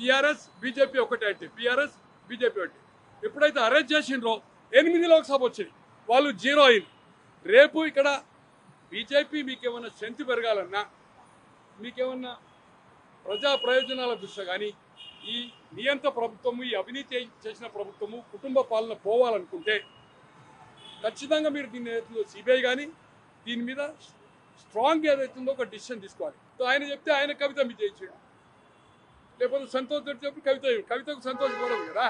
TRS BJP ఒకటే అంటే TRS BJP ఒకటి. ఎప్పుడైతే అరెస్ట్ చేసిండ్రో 8 లోక్సభ వచ్చింది, వాళ్ళు 0 అయింది. రేపు ఇక్కడ బీజేపీ మీకేమన్నా స్ట్రెంత్ పెరగాలన్నా, మీకేమన్నా ప్రజా ప్రయోజనాల దృష్ట్యా కానీ, ఈ నియంత్ర ప్రభుత్వము, ఈ అవినీతి చేసిన ప్రభుత్వము, కుటుంబ పాలన పోవాలనుకుంటే ఖచ్చితంగా మీరు దీన్ని సిబిఐ కానీ దీని మీద స్ట్రాంగ్ ఏదైతుందో ఒక డిసిషన్ తీసుకోవాలి. ఆయన చెప్తే ఆయన కవిత మీద చేయించాడు, లేకపోతే సంతోష్ రెడ్డి చెప్పి కవితకు సంతోష్ పోలేదు కదా.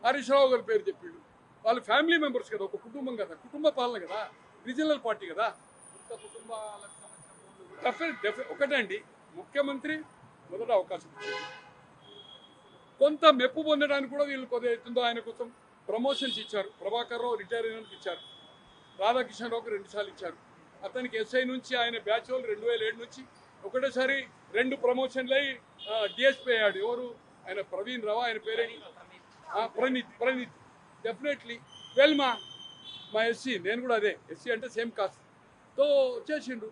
హరీష్ రావు గారి పేరు చెప్పిండు, వాళ్ళు ఫ్యామిలీ మెంబర్స్ కదా, ఒక కుటుంబం కదా, కుటుంబ పాలన కదా, రీజనల్ పార్టీ కదా. ఒకటే అండి, ముఖ్యమంత్రి మొదట అవకాశం ఇచ్చింది. కొంత మెప్పు పొందడానికి కూడా వీళ్ళు కొద్దిగా ఆయన కోసం ప్రమోషన్స్ ఇచ్చారు. ప్రభాకర్ రావు రిటైర్ అయినందుకు ఇచ్చారు, రాధాకిషన్ రావుకి 2 సార్లు ఇచ్చారు. అతనికి ఎస్ఐ నుంచి ఆయన బ్యాచ్ వాళ్ళు 2007 నుంచి ఒకటేసారి 2 ప్రమోషన్లు అయ్యి డిఎస్పీ అయ్యాడు. ఎవరు ఆయన? ప్రవీణ్ రావు, ఆయన పేరే ప్రణీత్. డెఫినెట్లీ వెల్ మా ఎస్సీ, నేను కూడా అదే ఎస్సీ అంటే సేమ్ కాస్ట్తో చేసిండు.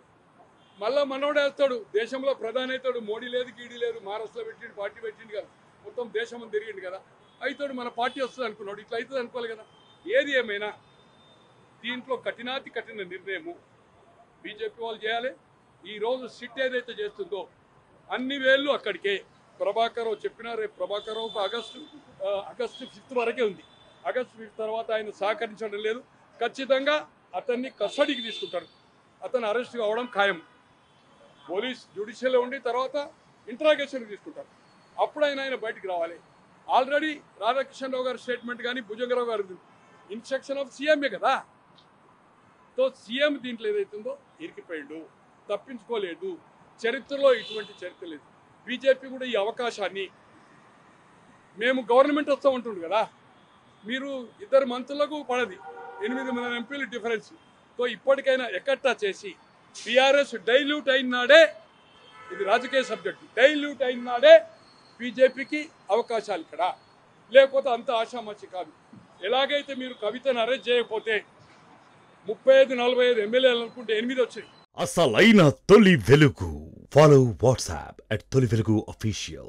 మళ్ళా మనోడే వస్తాడు, దేశంలో ప్రధాని అవుతాడు. మోడీ లేదు, గీడీ లేదు, మహారాష్ట్రలో పెట్టిండు, పార్టీ పెట్టిండు కదా, మొత్తం దేశం తిరిగిండు కదా, అవుతాడు, మన పార్టీ వస్తుంది అనుకున్నాడు. ఇట్లా అవుతుంది అనుకోవాలి కదా. ఏది ఏమైనా దీంట్లో కఠినాతి కఠిన నిర్ణయము బీజేపీ వాళ్ళు చేయాలి. ఈరోజు సిట్ ఏదైతే చేస్తుందో అన్ని వేళ్ళు అక్కడికే. ప్రభాకర్ రావు చెప్పినా రేపు ప్రభాకర్ రావుకు ఆగస్టు 5 వరకే ఉంది. ఆగస్టు 5 తర్వాత ఆయన సహకరించడం లేదు. ఖచ్చితంగా అతన్ని కస్టడీకి తీసుకుంటారు. అతను అరెస్ట్ కావడం ఖాయం. పోలీస్ జ్యుడిషియల్లో ఉండి తర్వాత ఇంట్రాగేషన్కి తీసుకుంటారు. అప్పుడు ఆయన బయటికి రావాలి. ఆల్రెడీ రాధాకిషన్ రావు గారి స్టేట్మెంట్ కానీ, భుజంగరావు గారి ఇన్స్ట్రక్షన్ ఆఫ్ సీఎంఏ కదా. తో సీఎం దీంట్లో ఏదైతుందో ఇరికిపోయాడు, తప్పించుకోలేదు. చరిత్రలో ఇటువంటి చరిత్ర లేదు. బీజేపీ కూడా ఈ అవకాశాన్ని, మేము గవర్నమెంట్ వస్తామంటుండు కదా, మీరు 2 మంత్రులకు పడది, 8 మంది ఎంపీలు డిఫరెన్స్. తో ఇప్పటికైనా ఎక్కట్టా చేసి టీఆర్ఎస్ డైల్యూట్ అయినాడే, ఇది రాజకీయ సబ్జెక్టు, డైల్యూట్ అయినాడే బీజేపీకి అవకాశాలు ఇక్కడ. లేకపోతే అంత ఆషామాషి కాదు. ఎలాగైతే మీరు కవితను అరెస్ట్ చేయకపోతే 35-45 ఎమ్మెల్యేలు అనుకుంటే 8 వచ్చాయి. అసలైన తొలి వెలుగు. ఫాలో వాట్సాప్ @తొలి వెలుగు official.